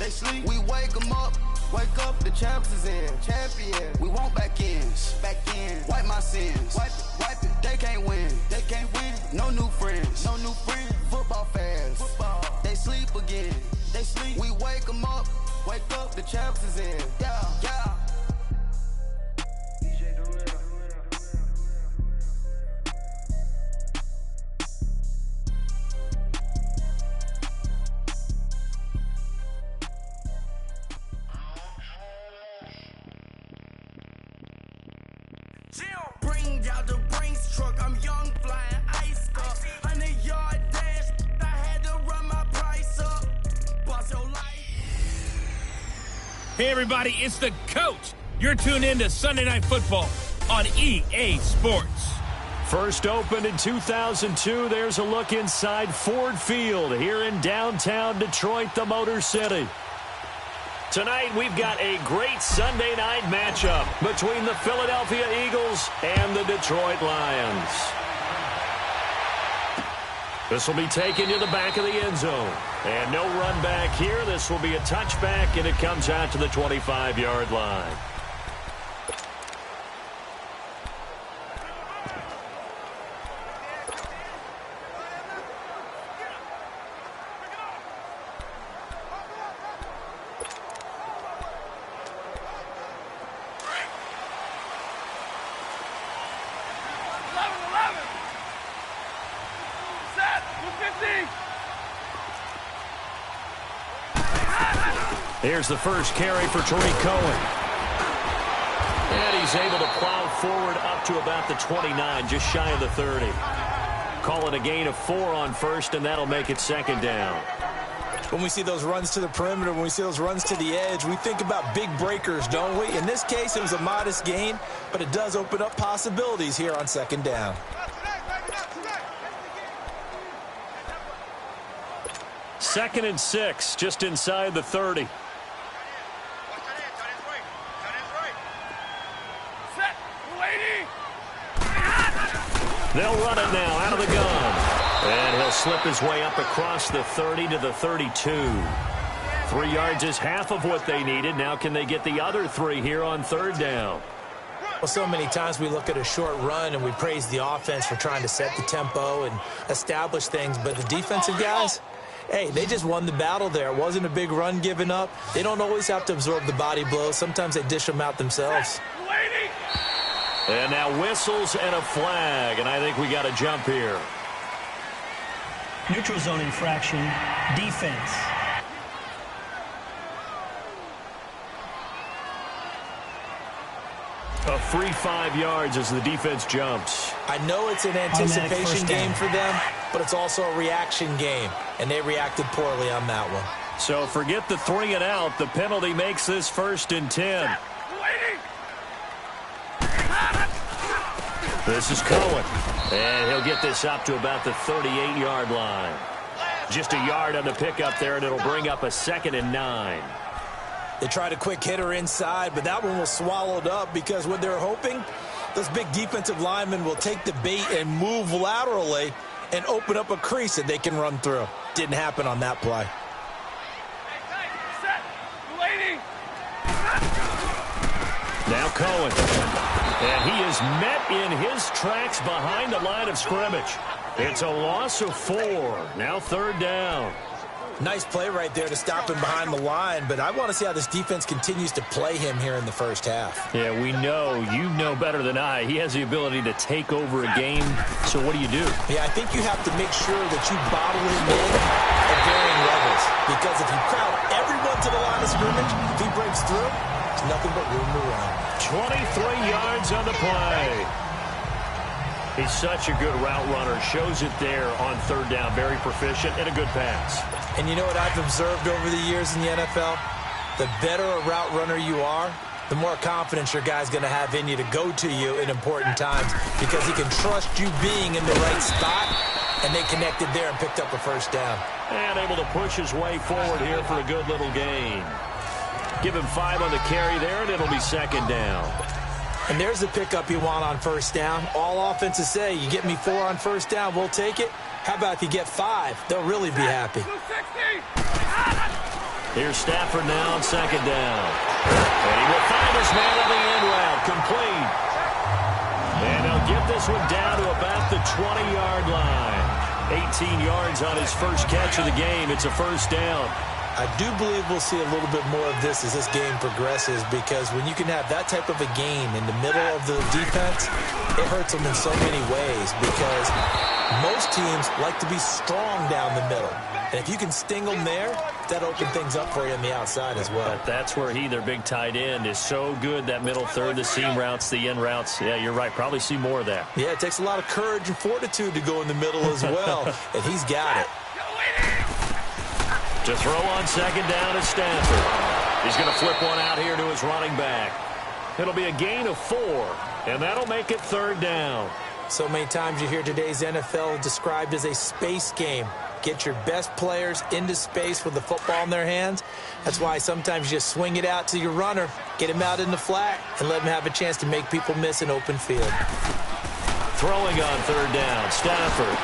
They sleep, we wake them up. Wake up, the champs is in. Champion, we want back ends. Back in, wipe my sins. Wipe it, they can't win. They can't win. No new friends. No new friends. Football fans. Football. They sleep again. They sleep, we wake them up. Wake up, the champs is in. Yeah, yeah. Bring out the Brinks truck, I'm young, flying ice up. 100-yard dash, I had to run my price up. Boss your life. Hey everybody, it's the coach. You're tuned in to Sunday Night Football on EA Sports. First opened in 2002, there's a look inside Ford Field here in downtown Detroit, the Motor City. Tonight, we've got a great Sunday night matchup between the Philadelphia Eagles and the Detroit Lions. This will be taken to the back of the end zone. And no run back here. This will be a touchback, and it comes out to the 25-yard line. Here's the first carry for Tariq Cohen. And he's able to plow forward up to about the 29, just shy of the 30. Call it a gain of 4 on first, and that'll make it second down. When we see those runs to the perimeter, when we see those runs to the edge, we think about big breakers, don't we? In this case, it was a modest gain, but it does open up possibilities here on second down. Second and 6, just inside the 30. They'll run it now out of the gun. And he'll slip his way up across the 30 to the 32. 3 yards is half of what they needed. Now can they get the other 3 here on third down? Well, so many times we look at a short run and we praise the offense for trying to set the tempo and establish things. But the defensive guys, hey, they just won the battle there. It wasn't a big run given up. They don't always have to absorb the body blows. Sometimes they dish them out themselves. And now whistles and a flag, and I think we got a jump here. Neutral zone infraction, defense. A free 5 yards as the defense jumps. I know it's an anticipation game for them, but it's also a reaction game, and they reacted poorly on that one. So forget the 3 and out. The penalty makes this 1st and 10. This is Cohen, and he'll get this up to about the 38-yard line. Just a yard on the pickup there, and it'll bring up a 2nd and 9. They tried a quick hitter inside, but that one was swallowed up because what they're hoping, those big defensive linemen will take the bait and move laterally and open up a crease that they can run through. Didn't happen on that play. Now Cohen. And he is met in his tracks behind the line of scrimmage. It's a loss of 4. Now third down. Nice play right there to stop him behind the line, but I want to see how this defense continues to play him here in the first half. Yeah, we know. You know better than I. He has the ability to take over a game. So what do? Yeah, I think you have to make sure that you bottle him in at varying levels. Because if you crowd everyone to the line of scrimmage, if he breaks through, there's nothing but room to run. 23 yards on the play. He's such a good route runner. Shows it there on third down. Very proficient and a good pass. And you know what I've observed over the years in the NFL? The better a route runner you are, the more confidence your guy's going to have in you to go to you in important times because he can trust you being in the right spot, and they connected there and picked up a first down. And able to push his way forward here for a good little gain. Give him 5 on the carry there, and it'll be second down. And there's the pickup you want on first down. All offenses say, you get me 4 on first down, we'll take it. How about if you get 5? They'll really be happy. Here's Stafford now on second down. And he will find his man on the end route. Complete. And he'll get this one down to about the 20-yard line. 18 yards on his first catch of the game. It's a first down. I do believe we'll see a little bit more of this as this game progresses, because when you can have that type of a game in the middle of the defense, it hurts them in so many ways, because most teams like to be strong down the middle. And if you can sting them there, that opens things up for you on the outside as well. But that's where their big tight end, is so good, that middle third, the seam routes, the in routes. Yeah, you're right. Probably see more of that. Yeah, it takes a lot of courage and fortitude to go in the middle as well, and he's got it. To throw on second down is Stafford. He's going to flip one out here to his running back. It'll be a gain of 4, and that'll make it third down. So many times you hear today's NFL described as a space game. Get your best players into space with the football in their hands. That's why sometimes you just swing it out to your runner, get him out in the flat, and let him have a chance to make people miss an open field. Throwing on third down, Stafford.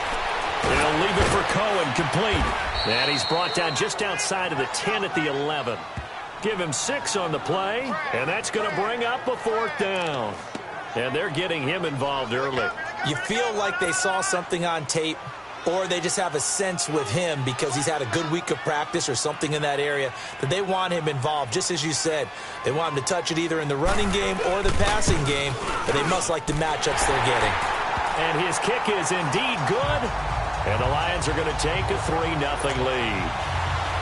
He'll leave it for Cohen, complete. And he's brought down just outside of the 10 at the 11. Give him 6 on the play, and that's going to bring up a fourth down. And they're getting him involved early. You feel like they saw something on tape, or they just have a sense with him because he's had a good week of practice or something in that area that they want him involved. Just as you said, they want him to touch it either in the running game or the passing game, but they must like the matchups they're getting. And his kick is indeed good. And the Lions are going to take a 3-0 lead.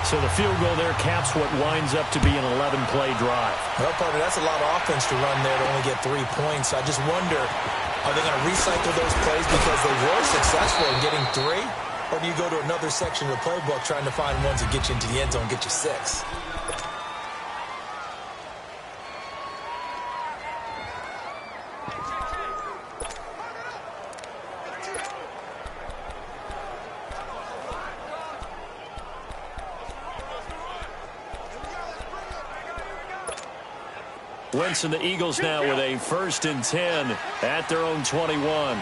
So the field goal there caps what winds up to be an 11-play drive. Well, partner, that's a lot of offense to run there to only get 3 points. I just wonder, are they going to recycle those plays because they were successful in getting 3? Or do you go to another section of the playbook trying to find ones that get you into the end zone and get you 6? Wentz and the Eagles now with a 1st and 10 at their own 21.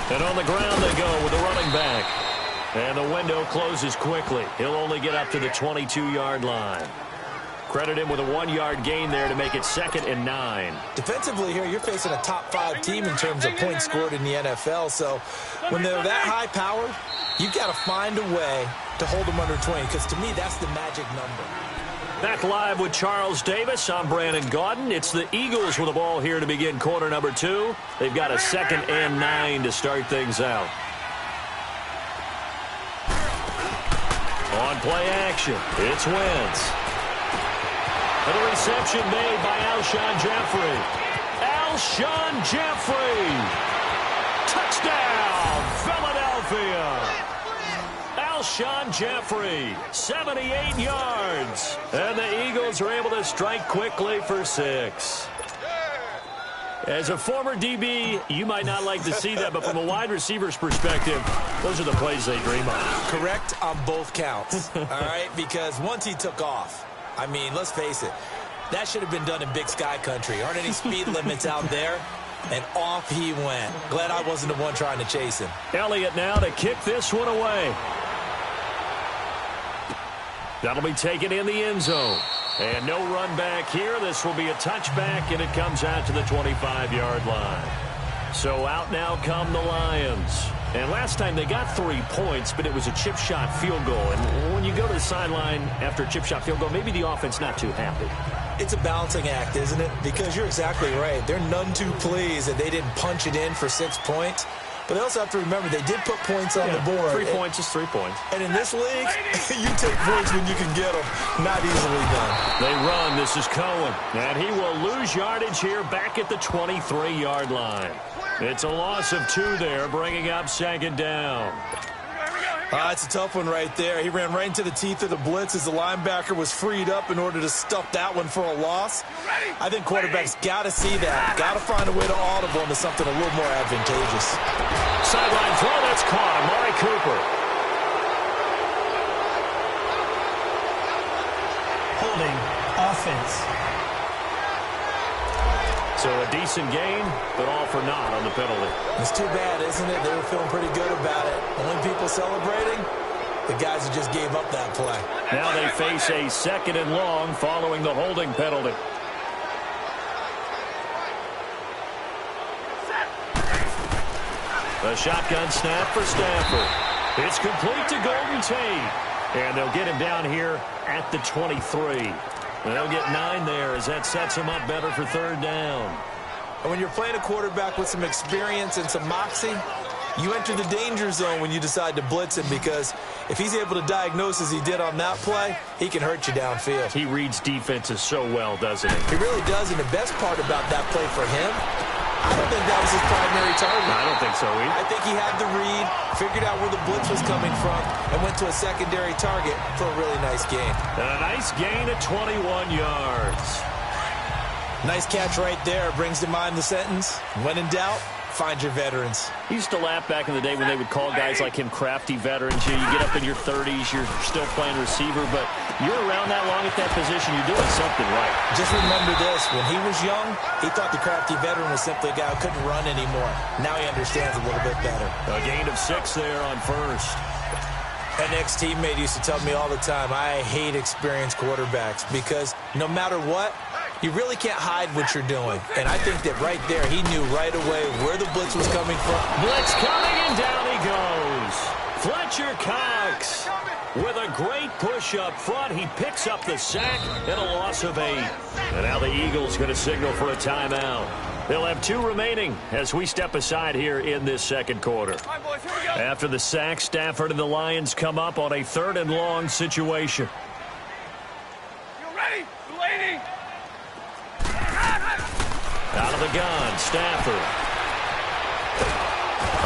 And on the ground they go with the running back. And the window closes quickly. He'll only get up to the 22-yard line. Credit him with a 1-yard gain there to make it 2nd and 9. Defensively here, you're facing a top 5 team in terms of points scored in the NFL. So when they're that high powered, you've got to find a way to hold them under 20, because to me, that's the magic number. Back live with Charles Davis. I'm Brandon Gaudin. It's the Eagles with the ball here to begin quarter number 2. They've got a 2nd and 9 to start things out. On play action, it's Wentz. And a reception made by Alshon Jeffrey. Alshon Jeffrey! Touchdown, Philadelphia! Alshon Jeffrey, 78 yards. And the Eagles are able to strike quickly for 6. As a former DB, you might not like to see that, but from a wide receiver's perspective, those are the plays they dream of. Correct on both counts, all right? Because once he took off, I mean, let's face it, that should have been done in Big Sky Country. Aren't any speed limits out there? And off he went. Glad I wasn't the one trying to chase him. Elliott now to kick this one away. That'll be taken in the end zone. And no run back here. This will be a touchback, and it comes out to the 25-yard line. So out now come the Lions. And last time they got 3 points, but it was a chip shot field goal. And when you go to the sideline after a chip shot field goal, maybe the offense not too happy. It's a balancing act, isn't it? Because you're exactly right. They're none too pleased that they didn't punch it in for 6 points. But they also have to remember they did put points on the board. 3 points is 3 points. And in this league, you take points when you can get them. Not easily done. They run. This is Cohen. And he will lose yardage here back at the 23-yard line. It's a loss of 2 there, bringing up 2nd down. It's a tough one right there. He ran right into the teeth of the blitz as the linebacker was freed up in order to stuff that one for a loss. I think quarterbacks got to see that. Got to find a way to audible into something a little more advantageous. Sideline throw, that's caught. Amari Cooper. Holding offense. So a decent gain, but all for naught on the penalty. It's too bad, isn't it? They were feeling pretty good about it. Only people celebrating, the guys who just gave up that play. Now they face a 2nd and long following the holding penalty. A shotgun snap for Stafford. It's complete to Golden Tate. And they'll get him down here at the 23. They'll get 9 there as that sets him up better for 3rd down. And when you're playing a quarterback with some experience and some moxie, you enter the danger zone when you decide to blitz him, because if he's able to diagnose as he did on that play, he can hurt you downfield. He reads defenses so well, doesn't he? He really does, and the best part about that play for him, I don't think that was his primary target. I don't think so either. I think he had the read, figured out where the blitz was coming from, and went to a secondary target for a really nice gain. And a nice gain of 21 yards. Nice catch right there. Brings to mind the sentence, when in doubt, find your veterans. He used to laugh back in the day when they would call guys like him crafty veterans. You get up in your 30s, you're still playing receiver, but you're around that long at that position, you're doing something right. Just remember this, when he was young, he thought the crafty veteran was simply a guy who couldn't run anymore. Now he understands a little bit better. A gain of 6 there on 1st. An ex-teammate used to tell me all the time, I hate experienced quarterbacks, because no matter what, you really can't hide what you're doing. And I think that right there, he knew right away where the blitz was coming from. Blitz coming, and down he goes. Fletcher Cox with a great push up front. He picks up the sack and a loss of 8. And now the Eagles going to signal for a timeout. They'll have 2 remaining as we step aside here in this 2nd quarter. All right, boys, here we go. After the sack, Stafford and the Lions come up on a 3rd and long situation. You ready? Lady. Out of the gun, Stafford.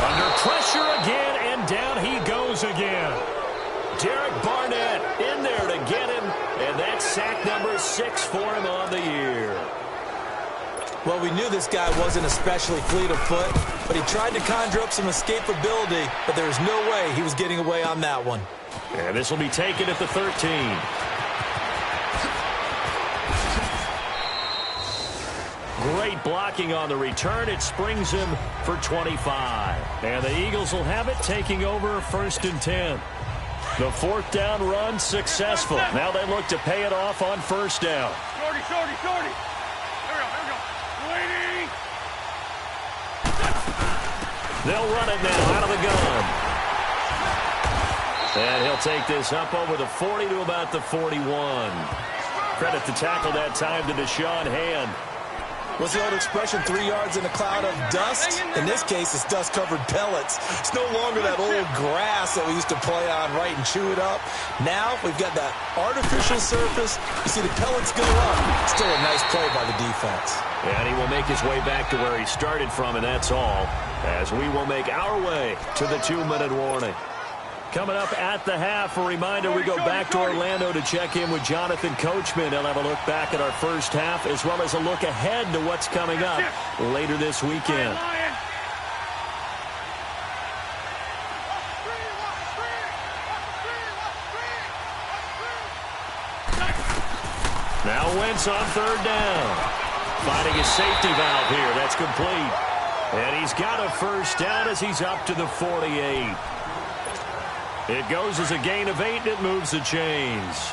Under pressure again, and down he goes again. Derek Barnett in there to get him, and that's sack number 6 for him on the year. Well, we knew this guy wasn't especially fleet of foot, but he tried to conjure up some escapability, but there was no way he was getting away on that one. And this will be taken at the 13. Great blocking on the return. It springs him for 25. And the Eagles will have it, taking over 1st and 10. The 4th down run successful. Now they look to pay it off on 1st down. Shorty. Here we go. Lady. They'll run it now out of the gun. And he'll take this up over the 40 to about the 41. Credit to tackle that time to Deshaun Hand. What's the old expression, 3 yards in a cloud of dust? In this case, it's dust-covered pellets. It's no longer that old grass that we used to play on, right, and chew it up. Now we've got that artificial surface. You see the pellets go up. Still a nice play by the defense. And he will make his way back to where he started from, and that's all, as we will make our way to the 2-minute warning. Coming up at the half, a reminder, we go back to Orlando to check in with Jonathan Coachman. He'll have a look back at our first half, as well as a look ahead to what's coming up later this weekend. Now Wentz on 3rd down. Finding his safety valve here. That's complete. And he's got a 1st down as he's up to the 48. It goes as a gain of 8, and it moves the chains.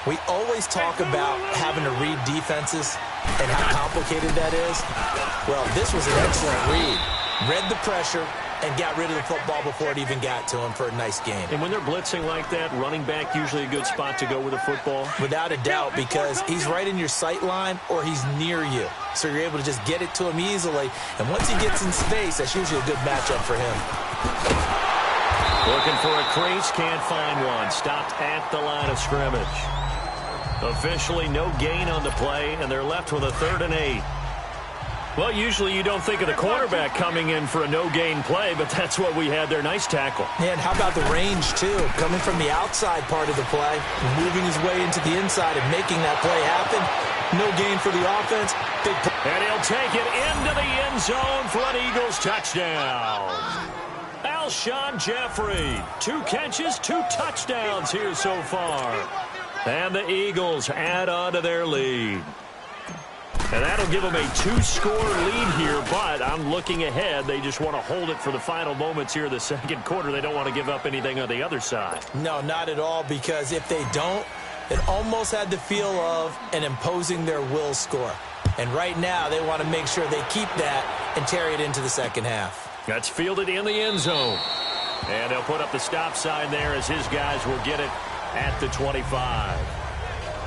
We always talk about having to read defenses and how complicated that is. Well, this was an excellent read. Read the pressure and got rid of the football before it even got to him for a nice gain. And when they're blitzing like that, running back usually a good spot to go with the football? Without a doubt, because he's right in your sight line or he's near you. So you're able to just get it to him easily. And once he gets in space, that's usually a good matchup for him. Looking for a crease, can't find one. Stopped at the line of scrimmage. Officially no gain on the play, and they're left with a 3rd and 8. Well, usually you don't think of the quarterback coming in for a no-gain play, but that's what we had there. Nice tackle. And how about the range, too? Coming from the outside part of the play, moving his way into the inside and making that play happen. No gain for the offense. Big play. And he'll take it into the end zone for an Eagles touchdown. Alshon Jeffrey, 2 catches, 2 touchdowns here so far. And the Eagles add on to their lead. And that'll give them a 2-score lead here, but I'm looking ahead. They just want to hold it for the final moments here of the second quarter. They don't want to give up anything on the other side. No, not at all, because if they don't, it almost had the feel of an imposing their will score. And right now, they want to make sure they keep that and carry it into the second half. That's fielded in the end zone. And they'll put up the stop sign there as his guys will get it at the 25.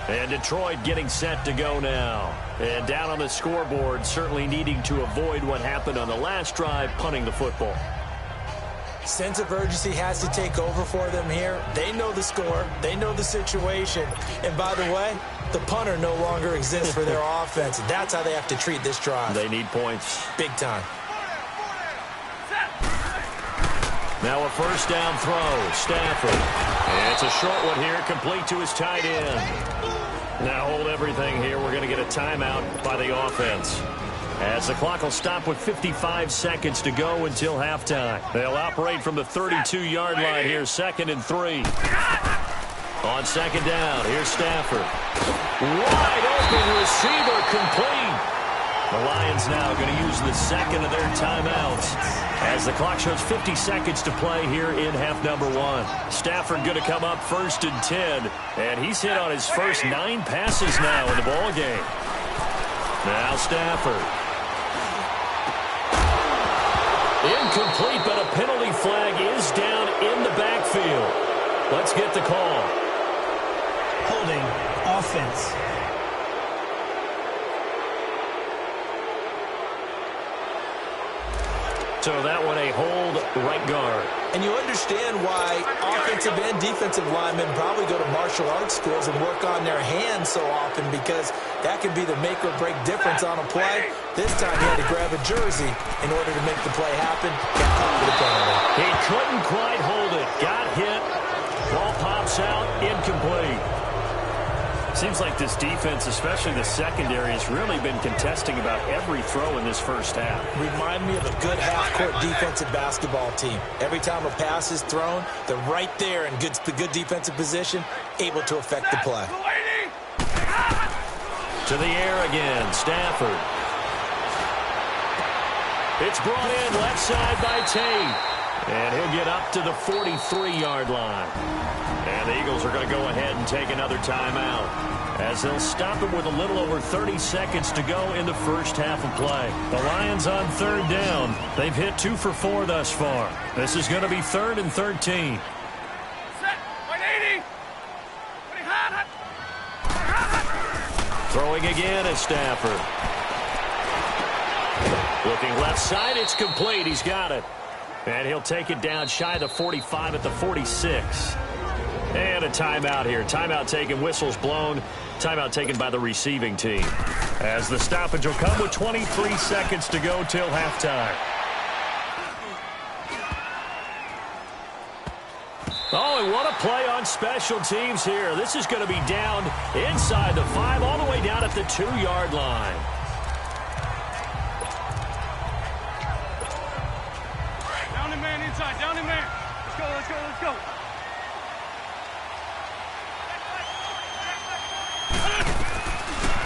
And Detroit getting set to go now. And down on the scoreboard, certainly needing to avoid what happened on the last drive, punting the football. Sense of urgency has to take over for them here. They know the score. They know the situation. And by the way, the punter no longer exists for their offense. That's how they have to treat this drive. They need points. Big time. Now a first down throw. Stafford. And it's a short one here, complete to his tight end. Now hold everything here. We're going to get a timeout by the offense, as the clock will stop with 55 seconds to go until halftime. They'll operate from the 32-yard line here, 2nd and 3. On second down, here's Stafford. Wide open receiver, complete. The Lions now going to use the second of their timeouts as the clock shows 50 seconds to play here in half number 1. Stafford going to come up 1st and 10, and he's hit on his first 9 passes now in the ball game. Now Stafford. Incomplete, but a penalty flag is down in the backfield. Let's get the call. Holding offense. So that one a hold, right guard. And you understand why offensive and defensive linemen probably go to martial arts schools and work on their hands so often, because that can be the make or break difference on a play. This time he had to grab a jersey in order to make the play happen. Got caught with a penalty. He couldn't quite hold it. Got hit. Ball pops out, incomplete. Seems like this defense, especially the secondary, has really been contesting about every throw in this first half. Remind me of a good half-court defensive basketball team. Every time a pass is thrown, they're right there in good defensive position, able to affect the play. To the air again, Stafford. It's brought in left side by Tate. And he'll get up to the 43-yard line. And the Eagles are going to go ahead and take another timeout, as they'll stop it with a little over 30 seconds to go in the first half of play. The Lions on 3rd down. They've hit 2 for 4 thus far. This is going to be 3rd and 13. Throwing again is Stafford. Looking left side, it's complete. He's got it. And he'll take it down shy of the 45 at the 46. And a timeout here. Timeout taken, whistles blown. Timeout taken by the receiving team, as the stoppage will come with 23 seconds to go till halftime. Oh, and what a play on special teams here. This is going to be down inside the 5, all the way down at the 2-yard line. Down in man. Let's go.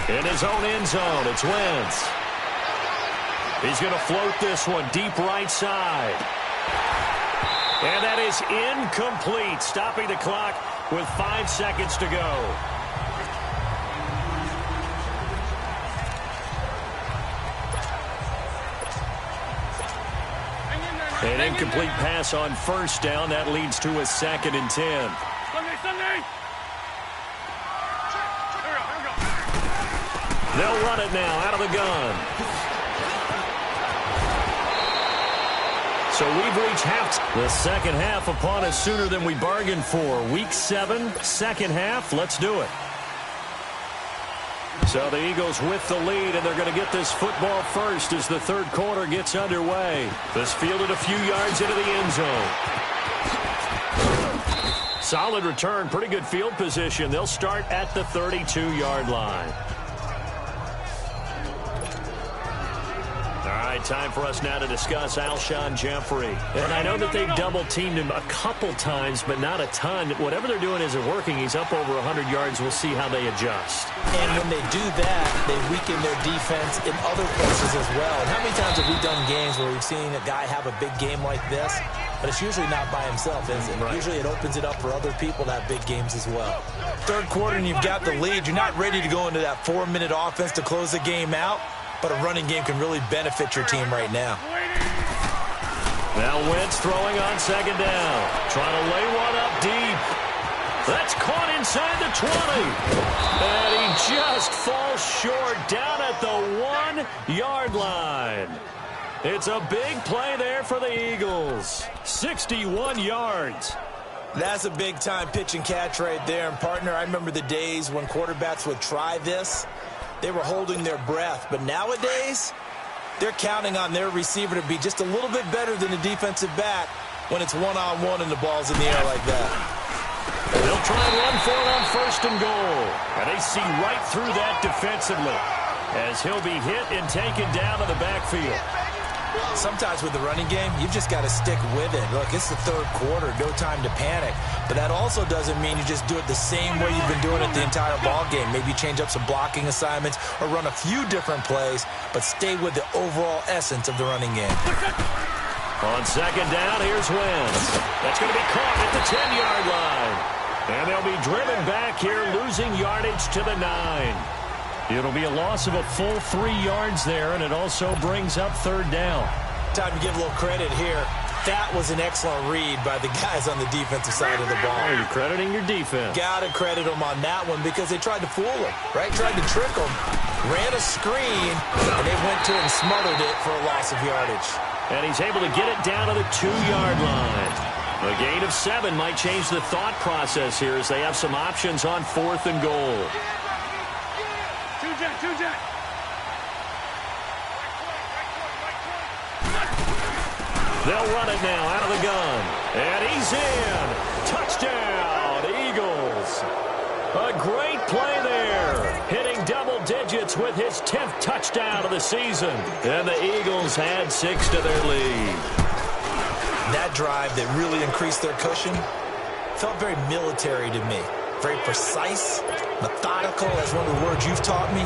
In his own end zone, it's Wentz. He's going to float this one deep right side. And that is incomplete, stopping the clock with 5 seconds to go. An incomplete pass on first down. That leads to a 2nd and 10. Sunday. They'll run it now out of the gun. So we've reached half. The second half upon us sooner than we bargained for. Week 7, second half. Let's do it. So the Eagles with the lead, and they're going to get this football first as the third quarter gets underway. This fielded a few yards into the end zone. Solid return, pretty good field position. They'll start at the 32-yard line. All right, right, time for us now to discuss Alshon Jeffrey. And I know that they've double-teamed him a couple times, but not a ton. Whatever they're doing isn't working. He's up over 100 yards. We'll see how they adjust. And when they do that, they weaken their defense in other places as well. And how many times have we done games where we've seen a guy have a big game like this? But it's usually not by himself, is it? Right. Usually it opens it up for other people to have big games as well. Third quarter and you've got the lead. You're not ready to go into that 4-minute offense to close the game out, but a running game can really benefit your team right now. Now Wentz throwing on second down. Trying to lay one up deep. That's caught inside the 20. And he just falls short down at the 1-yard line. It's a big play there for the Eagles. 61 yards. That's a big-time pitch and catch right there. And, partner, I remember the days when quarterbacks would try this. They were holding their breath. But nowadays, they're counting on their receiver to be just a little bit better than the defensive back when it's one-on-one and the ball's in the air like that. They'll try and run for it on first and goal. And they see right through that defensively as he'll be hit and taken down to the backfield. Sometimes with the running game, you've just got to stick with it. Look, it's the third quarter, no time to panic. But that also doesn't mean you just do it the same way you've been doing it the entire ball game. Maybe change up some blocking assignments or run a few different plays, but stay with the overall essence of the running game. On second down, here's Wentz. That's going to be caught at the 10-yard line. And they'll be driven back here, losing yardage to the 9. It'll be a loss of a full 3 yards there, and it also brings up third down. Time to give a little credit here. That was an excellent read by the guys on the defensive side of the ball. Oh, you're crediting your defense. Got to credit them on that one because they tried to fool him, right? Tried to trick him. Ran a screen, and they went to it and smothered it for a loss of yardage. And he's able to get it down to the 2-yard line. A gain of 7 might change the thought process here as they have some options on fourth and goal. Two-jet. They'll run it now out of the gun. And he's in. Touchdown, Eagles. A great play there. Hitting double digits with his 10th touchdown of the season. And the Eagles add 6 to their lead. That drive that really increased their cushion felt very military to me. Very precise, methodical, as one of the words you've taught me.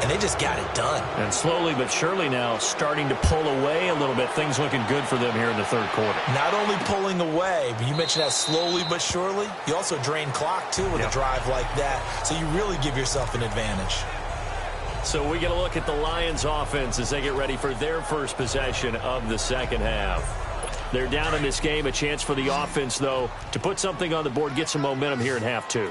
And they just got it done. And slowly but surely now starting to pull away a little bit. Things looking good for them here in the third quarter. Not only pulling away, but you mentioned that slowly but surely. You also drain clock, too, with a drive like that. So you really give yourself an advantage. So we get a look at the Lions offense as they get ready for their first possession of the second half. They're down in this game. A chance for the offense, though, to put something on the board, get some momentum here in half 2.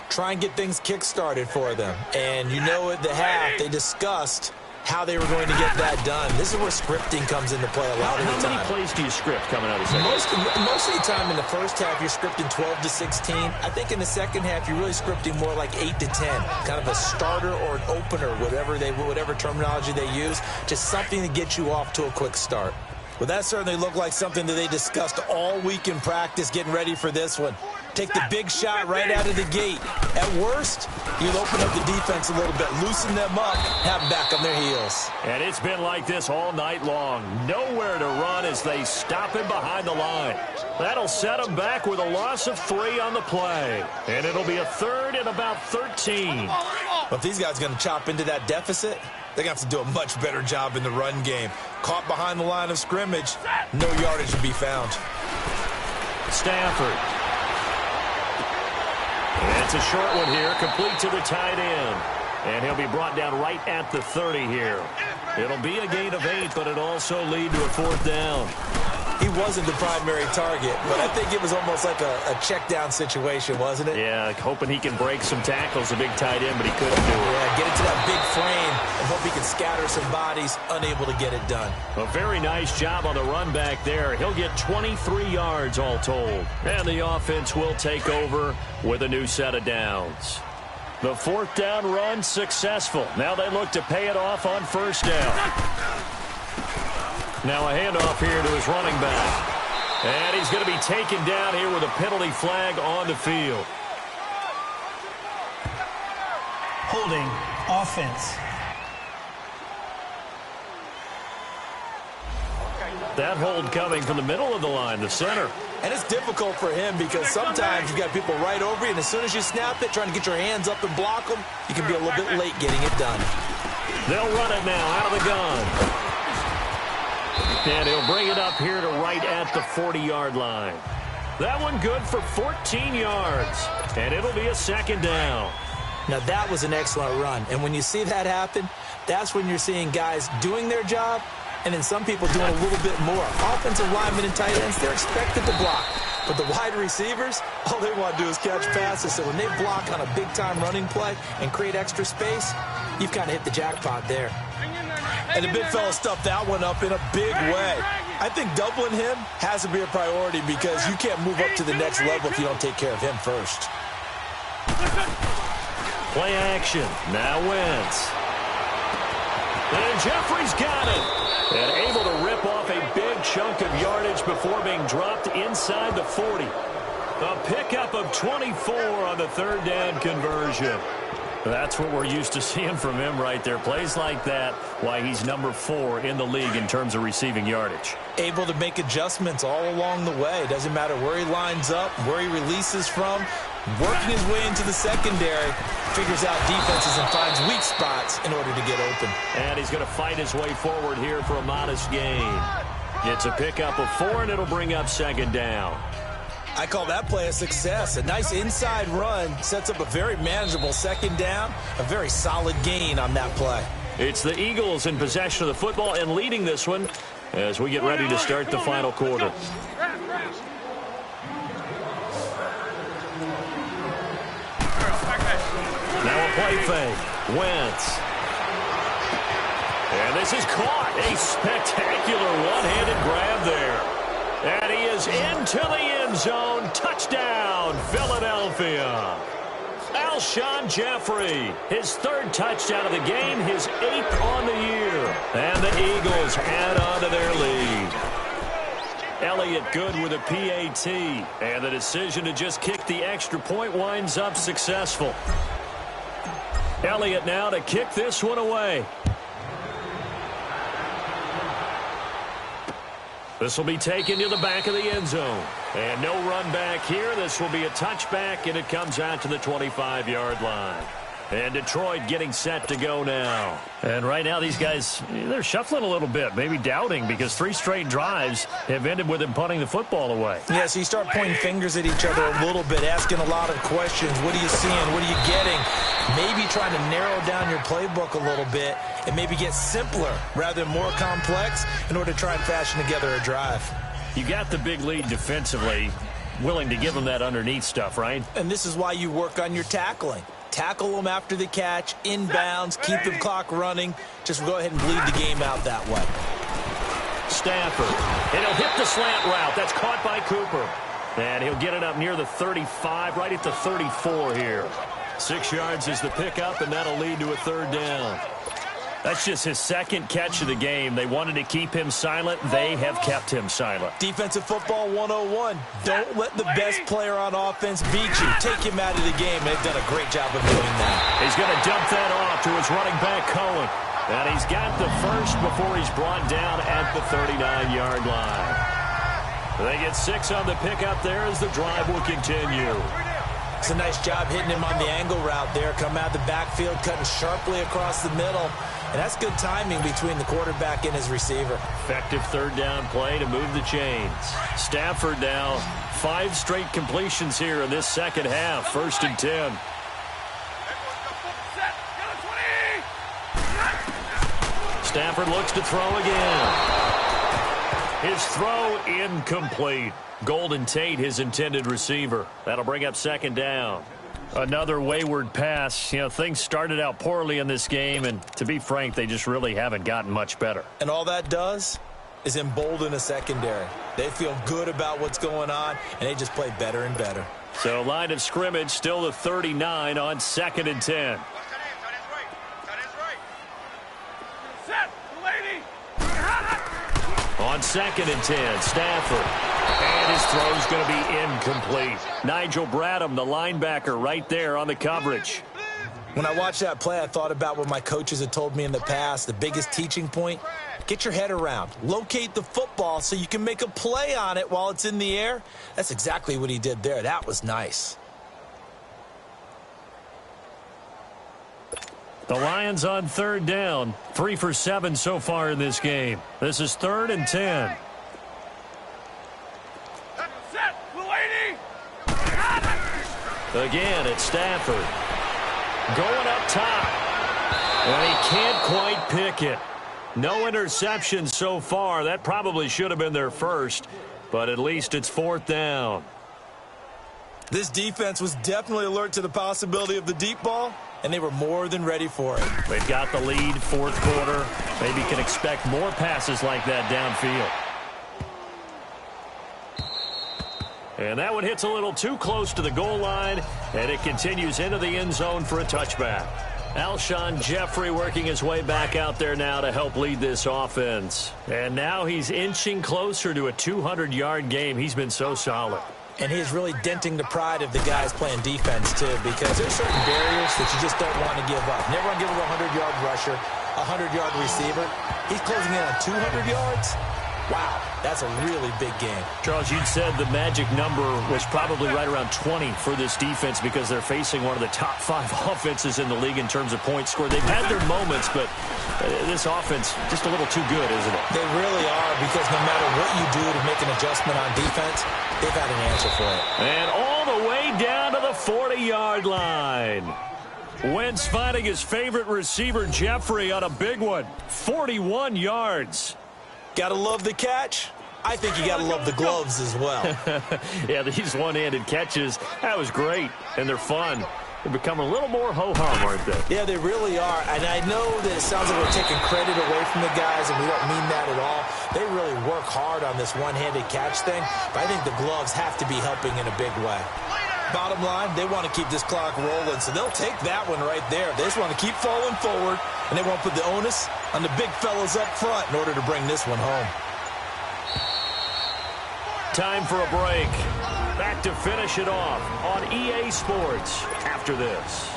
Try and get things kick-started for them. And you know at the half, they discussed how they were going to get that done. This is where scripting comes into play a lot of the time. How many plays do you script coming out of the second half? Most of the time in the first half, you're scripting 12 to 16. I think in the second half, you're really scripting more like 8 to 10. Kind of a starter or an opener, whatever terminology they use. Just something to get you off to a quick start. Well, that certainly looked like something that they discussed all week in practice, getting ready for this one. Take the big shot right out of the gate. At worst, you'll open up the defense a little bit, loosen them up, have them back on their heels. And it's been like this all night long. Nowhere to run as they stop him behind the line. That'll set them back with a loss of 3 on the play. And it'll be a third and about 13. But if these guys are going to chop into that deficit, they're going to have to do a much better job in the run game. Caught behind the line of scrimmage, no yardage to be found. Stafford. And it's a short one here, complete to the tight end. And he'll be brought down right at the 30 here. It'll be a gain of 8, but it'll also lead to a fourth down. He wasn't the primary target, but I think it was almost like a check-down situation, wasn't it? Yeah, hoping he can break some tackles, a big tight end, but he couldn't do it. Yeah, get it to that big frame and hope he can scatter some bodies, unable to get it done. A very nice job on the run back there. He'll get 23 yards all told. And the offense will take over with a new set of downs. The fourth down run successful. Now they look to pay it off on first down. Now a handoff here to his running back. And he's going to be taken down here with a penalty flag on the field. Holding offense. That hold coming from the middle of the line, the center. And it's difficult for him because sometimes you've got people right over you, and as soon as you snap it, trying to get your hands up and block them, you can be a little bit late getting it done. They'll run it now out of the gun. And he'll bring it up here to right at the 40-yard line. That one good for 14 yards. And it'll be a second down. Now, that was an excellent run. And when you see that happen, that's when you're seeing guys doing their job and then some people doing a little bit more. Offensive linemen and tight ends, they're expected to block. But the wide receivers, all they want to do is catch passes. So when they block on a big-time running play and create extra space, you've kind of hit the jackpot there. And the big fella stuffed that one up in a big way. I think doubling him has to be a priority because you can't move up to the next level if you don't take care of him first. Play action. Now Wentz. And Jeffrey's got it. And able to rip off a big chunk of yardage before being dropped inside the 40. A pickup of 24 on the third down conversion. That's what we're used to seeing from him right there. Plays like that, why he's number 4 in the league in terms of receiving yardage. Able to make adjustments all along the way. Doesn't matter where he lines up, where he releases from. Working his way into the secondary, figures out defenses and finds weak spots in order to get open. And he's going to fight his way forward here for a modest gain. It's a pickup of 4, and it'll bring up second down. I call that play a success. A nice inside run sets up a very manageable second down, a very solid gain on that play. It's the Eagles in possession of the football and leading this one as we get ready to start the final quarter. Now a play fake. Wentz. And this is caught. A spectacular one-handed grab there. And he is into the end zone. Touchdown, Philadelphia. Alshon Jeffrey, his 3rd touchdown of the game, his 8th on the year. And the Eagles add on to their lead. Elliott good with a PAT. And the decision to just kick the extra point winds up successful. Elliott now to kick this one away. This will be taken to the back of the end zone. And no run back here. This will be a touchback, and it comes out to the 25-yard line. And Detroit getting set to go now. And right now these guys, they're shuffling a little bit, maybe doubting, because 3 straight drives have ended with them punting the football away. Yeah, so you start pointing fingers at each other a little bit, asking a lot of questions. What are you seeing? What are you getting? Maybe trying to narrow down your playbook a little bit and maybe get simpler rather than more complex in order to try and fashion together a drive. You got the big lead defensively, willing to give them that underneath stuff, right? And this is why you work on your tackling. Tackle them after the catch, inbounds, keep the clock running. Just go ahead and bleed the game out that way. Stafford, and he'll hit the slant route. That's caught by Cooper. And he'll get it up near the 35, right at the 34 here. 6 yards is the pickup, and that'll lead to a 3rd down. That's just his 2nd catch of the game. They wanted to keep him silent. They have kept him silent. Defensive football 101. Don't let the best player on offense beat you. Take him out of the game. They've done a great job of doing that. He's going to dump that off to his running back, Cohen. And he's got the first before he's brought down at the 39-yard line. They get 6 on the pickup there as the drive will continue. It's a nice job hitting him on the angle route there. Come out the backfield, cutting sharply across the middle. And that's good timing between the quarterback and his receiver. Effective 3rd down play to move the chains. Stafford now 5 straight completions here in this second half. 1st and 10. Stafford looks to throw again. His throw incomplete. Golden Tate, his intended receiver. That'll bring up 2nd down. Another wayward pass. You know, things started out poorly in this game, and to be frank, they just really haven't gotten much better. And all that does is embolden a secondary. They feel good about what's going on, and they just play better and better. So line of scrimmage still the 39 on 2nd and 10. On 2nd and 10, Stafford. And his throw's going to be incomplete. Nigel Bradham, the linebacker, right there on the coverage. When I watched that play, I thought about what my coaches had told me in the past. The biggest teaching point, Get your head around. Locate the football so you can make a play on it while it's in the air. That's exactly what he did there. That was nice. The Lions on 3rd down. 3 for 7 so far in this game. This is 3rd and 10. Again, it's Stafford. Going up top. And he can't quite pick it. No interceptions so far. That probably should have been their first, but at least it's 4th down. This defense was definitely alert to the possibility of the deep ball, and they were more than ready for it. They've got the lead, 4th quarter. Maybe can expect more passes like that downfield. And that one hits a little too close to the goal line, and it continues into the end zone for a touchback. Alshon Jeffrey working his way back out there now to help lead this offense. And now he's inching closer to a 200-yard game. He's been so solid. And he's really denting the pride of the guys playing defense, too, because there's certain barriers that you just don't want to give up. Never want to give up a 100-yard rusher, a 100-yard receiver. He's closing in on 200 yards. Wow, that's a really big game. Charles, you said the magic number was probably right around 20 for this defense because they're facing one of the top 5 offenses in the league in terms of points scored. They've had their moments, but this offense just a little too good, isn't it? They really are, because no matter what you do to make an adjustment on defense, they've had an answer for it. And all the way down to the 40-yard line. Wentz finding his favorite receiver, Jeffrey, on a big one. 41 yards. Gotta love the catch. I think you gotta love the gloves as well. Yeah, these one-handed catches, that was great, and they're fun. They've become a little more ho-hum, aren't they? Yeah, they really are. And I know that it sounds like we're taking credit away from the guys, and we don't mean that at all. They really work hard on this one-handed catch thing, but I think the gloves have to be helping in a big way. Bottom line, they want to keep this clock rolling, so they'll take that one right there. They just want to keep falling forward, and they won't put the onus on the big fellas up front in order to bring this one home. Time for a break. Back to finish it off on EA Sports after this.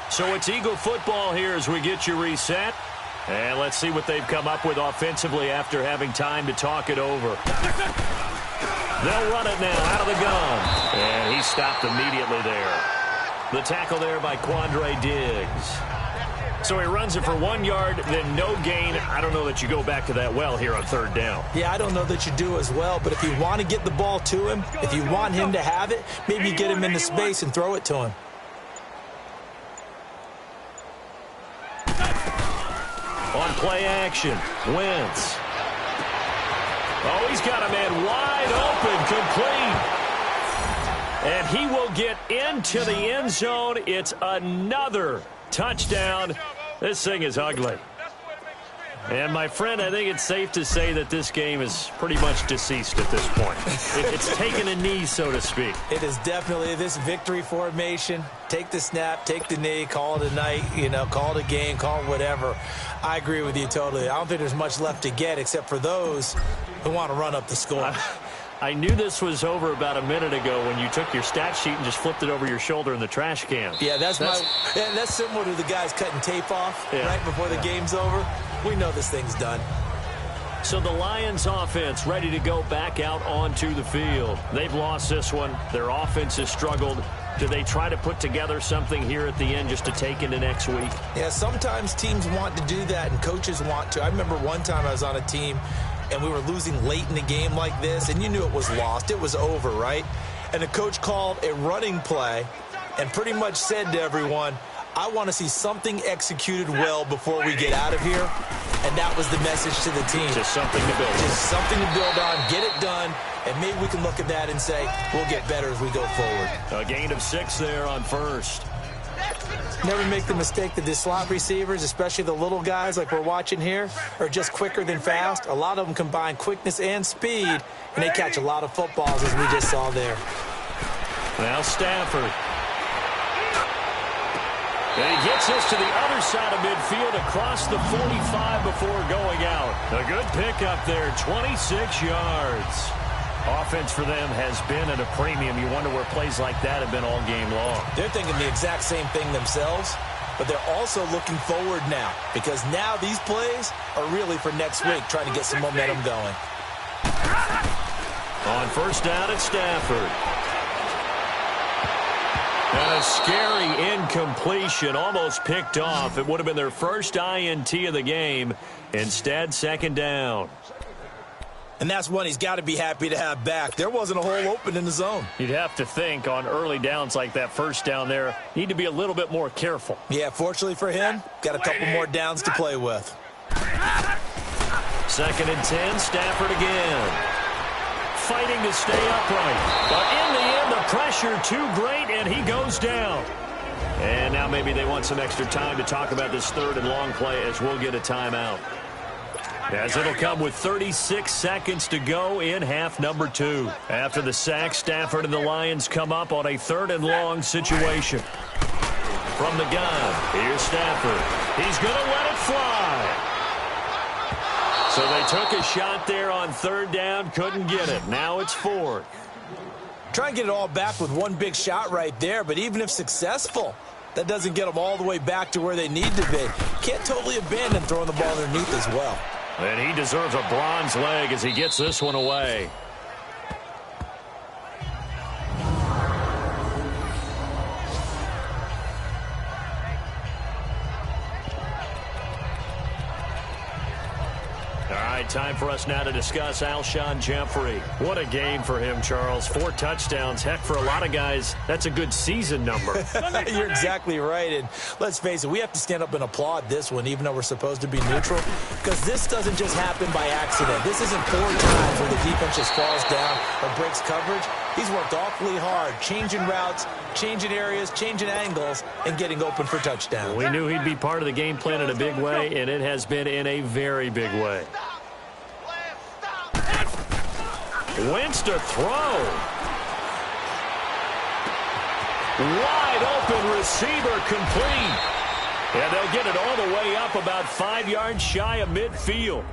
So it's Eagle football here as we get you reset. And let's see what they've come up with offensively after having time to talk it over. They'll run it now out of the gun. And he stopped immediately there. The tackle there by Quandre Diggs. So he runs it for 1 yard, then no gain. I don't know that you go back to that well here on 3rd down. Yeah, I don't know that you do as well, but if you want to get the ball to him, if you want him to have it, maybe get him into space and throw it to him. On play action, Wentz. Oh, he's got a man wide open, complete. And he will get into the end zone. It's another touchdown. This thing is ugly. And, my friend, I think it's safe to say that this game is pretty much deceased at this point. It's taken a knee, so to speak. It is definitely this victory formation. Take the snap, take the knee, call it a night, call it a game, call it whatever. I agree with you totally. I don't think there's much left to get except for those who want to run up the score. I knew this was over about a minute ago when you took your stat sheet and just flipped it over your shoulder in the trash can. Yeah, that's similar to the guys cutting tape off right before the game's over. We know this thing's done. So the Lions offense ready to go back out onto the field. They've lost this one. Their offense has struggled. Do they try to put together something here at the end just to take into next week? Yeah, sometimes teams want to do that and coaches want to. I remember one time I was on a team and we were losing late in the game like this, and you knew it was lost. It was over, right? And the coach called a running play and pretty much said to everyone, I want to see something executed well before we get out of here. And that was the message to the team. Just something to build. Just something to build on, get it done, and maybe we can look at that and say, we'll get better as we go forward. A gain of 6 there on first. Never make the mistake that the slot receivers, especially the little guys like we're watching here, are just quicker than fast. A lot of them combine quickness and speed, and they catch a lot of footballs, as we just saw there. Now Stafford. And he gets this to the other side of midfield across the 45 before going out. A good pickup there, 26 yards. Offense for them has been at a premium. You wonder where plays like that have been all game long. They're thinking the exact same thing themselves, but they're also looking forward now because now these plays are really for next week, trying to get some momentum going. On first down at Stafford. And a scary incompletion, almost picked off. It would have been their first INT of the game. Instead, second down. And that's one he's got to be happy to have back. There wasn't a hole open in the zone. You'd have to think on early downs like that first down there, need to be a little bit more careful. Yeah, fortunately for him, got a couple more downs to play with. Second and 10, Stafford again. Fighting to stay upright. But in the end, the pressure too great, and he goes down. And now maybe they want some extra time to talk about this third and long play as we'll get a timeout. As it'll come with 36 seconds to go in half number 2. After the sack, Stafford and the Lions come up on a third and long situation. From the gun, here's Stafford. He's going to let it fly. So they took a shot there on third down, couldn't get it. Now it's fourth. Try and get it all back with one big shot right there, but even if successful, that doesn't get them all the way back to where they need to be. Can't totally abandon throwing the ball underneath as well. And he deserves a bronze leg as he gets this one away. All right, time for us now to discuss Alshon Jeffrey. What a game for him, Charles. 4 touchdowns. Heck, for a lot of guys, that's a good season number. You're exactly right. And let's face it, we have to stand up and applaud this one, even though we're supposed to be neutral, because this doesn't just happen by accident. This isn't 4 times where the defense just falls down or breaks coverage. He's worked awfully hard, changing routes, changing areas, changing angles, and getting open for touchdowns. We knew he'd be part of the game plan in a big way, and it has been in a very big way. Wentz to throw. Wide open receiver complete. And they'll get it all the way up about 5 yards shy of midfield.